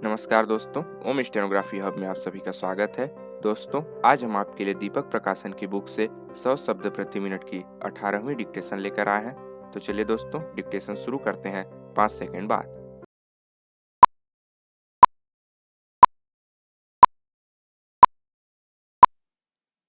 नमस्कार दोस्तों, ओम stenography hub में आप सभी का स्वागत है। दोस्तों, आज हम आपके लिए दीपक प्रकाशन की बुक से 100 शब्द प्रति मिनट की 18वीं डिक्टेशन लेकर आए हैं। तो चलिए दोस्तों, डिक्टेशन शुरू करते हैं 5 सेकंड बाद।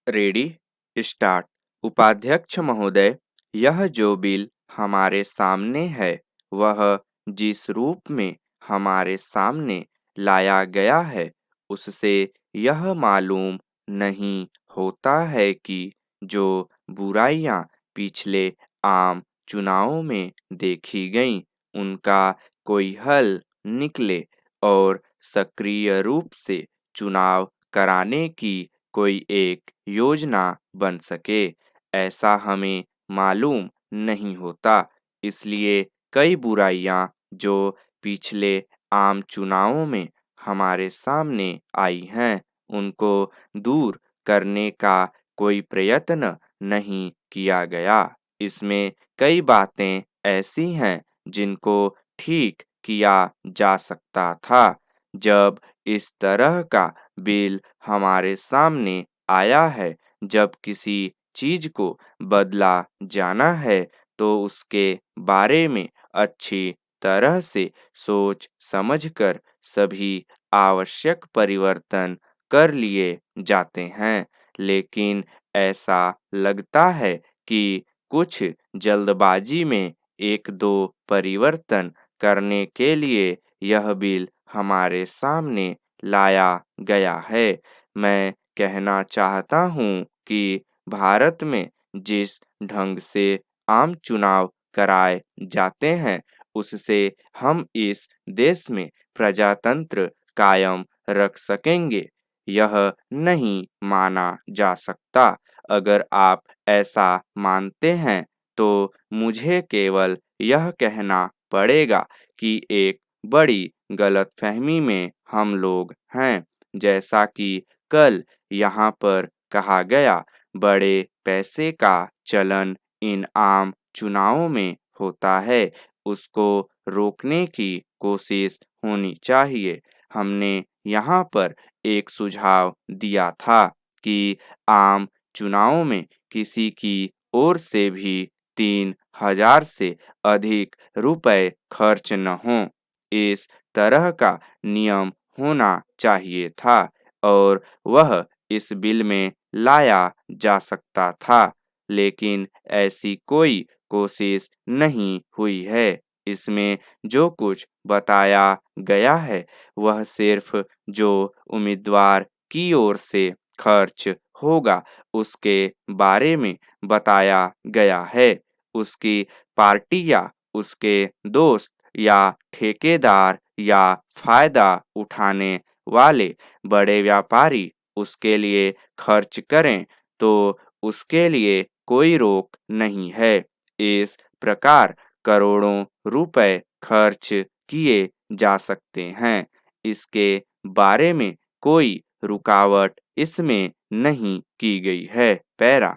Ready, start. उपाध्यक्ष महोदय, यह जो बिल हमारे सामने है, वह जिस रूप में हमारे सामने लाया गया है, उससे यह मालूम नहीं होता है कि जो बुराइयां पिछले आम चुनावों में देखी गईं, उनका कोई हल निकले और सक्रिय रूप से चुनाव कराने की कोई एक योजना बन सके, ऐसा हमें मालूम नहीं होता। इसलिए कई बुराइयां जो पिछले आम चुनावों में हमारे सामने आई हैं, उनको दूर करने का कोई प्रयत्न नहीं किया गया। इसमें कई बातें ऐसी हैं जिनको ठीक किया जा सकता था। जब इस तरह का बिल हमारे सामने आया है, जब किसी चीज को बदला जाना है, तो उसके बारे में अच्छी तरह से सोच समझकर सभी आवश्यक परिवर्तन कर लिए जाते हैं। लेकिन ऐसा लगता है कि कुछ जल्दबाजी में एक दो परिवर्तन करने के लिए यह बिल हमारे सामने लाया गया है। मैं कहना चाहता हूँ कि भारत में जिस ढंग से आम चुनाव कराए जाते हैं, उससे हम इस देश में प्रजातंत्र कायम रख सकेंगे, यह नहीं माना जा सकता। अगर आप ऐसा मानते हैं, तो मुझे केवल यह कहना पड़ेगा कि एक बड़ी गलतफहमी में हम लोग हैं। जैसा कि कल यहाँ पर कहा गया, बड़े पैसे का चलन इन आम चुनावों में होता है, उसको रोकने की कोशिश होनी चाहिए। हमने यहाँ पर एक सुझाव दिया था कि आम चुनावों में किसी की ओर से भी 3,000 से अधिक रुपए खर्च न हों, इस तरह का नियम होना चाहिए था और वह इस बिल में लाया जा सकता था। लेकिन ऐसी कोई कोशिश नहीं हुई है। इसमें जो कुछ बताया गया है, वह सिर्फ जो उम्मीदवार की ओर से खर्च होगा, उसके बारे में बताया गया है। उसकी पार्टी या उसके दोस्त या ठेकेदार या फायदा उठाने वाले बड़े व्यापारी उसके लिए खर्च करें, तो उसके लिए कोई रोक नहीं है। इस प्रकार करोड़ों रुपए खर्च किए जा सकते हैं। इसके बारे में कोई रुकावट इसमें नहीं की गई है। पैरा,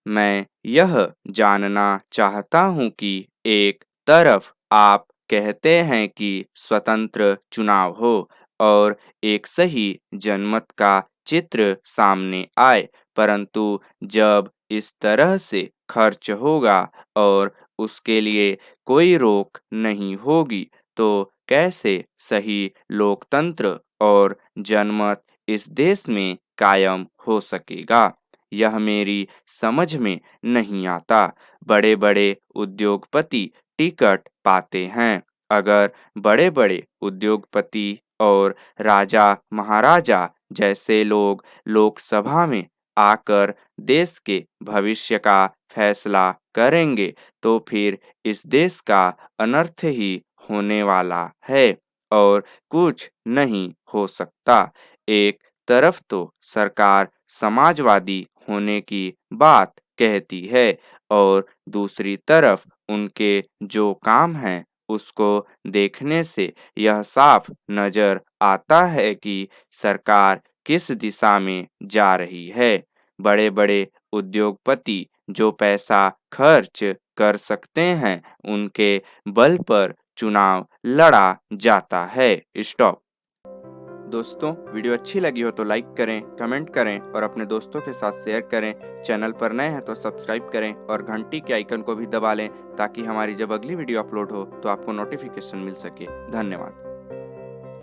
मैं यह जानना चाहता हूँ कि एक तरफ आप कहते हैं कि स्वतंत्र चुनाव हो और एक सही जनमत का चित्र सामने आए, परंतु जब इस तरह से खर्च होगा और उसके लिए कोई रोक नहीं होगी, तो कैसे सही लोकतंत्र और जनमत इस देश में कायम हो सकेगा? यह मेरी समझ में नहीं आता। बड़े-बड़े उद्योगपति टिकट पाते हैं। अगर बड़े-बड़े उद्योगपति और राजा महाराजा जैसे लोग लोकसभा में आकर देश के भविष्य का फैसला करेंगे, तो फिर इस देश का अनर्थ ही होने वाला है और कुछ नहीं हो सकता। एक तरफ तो सरकार समाजवादी होने की बात कहती है और दूसरी तरफ उनके जो काम हैं, उसको देखने से यह साफ नजर आता है कि सरकार किस दिशा में जा रही है। बड़े-बड़े उद्योगपति जो पैसा खर्च कर सकते हैं, उनके बल पर चुनाव लड़ा जाता है। स्टॉप। दोस्तों, वीडियो अच्छी लगी हो तो लाइक करें, कमेंट करें और अपने दोस्तों के साथ शेयर करें। चैनल पर नए हैं तो सब्सक्राइब करें और घंटी के आइकन को भी दबा लें ताकि हमारी जब अगली वीडियो अपलोड हो तो आपको नोटिफिकेशन मिल सके। धन्यवाद।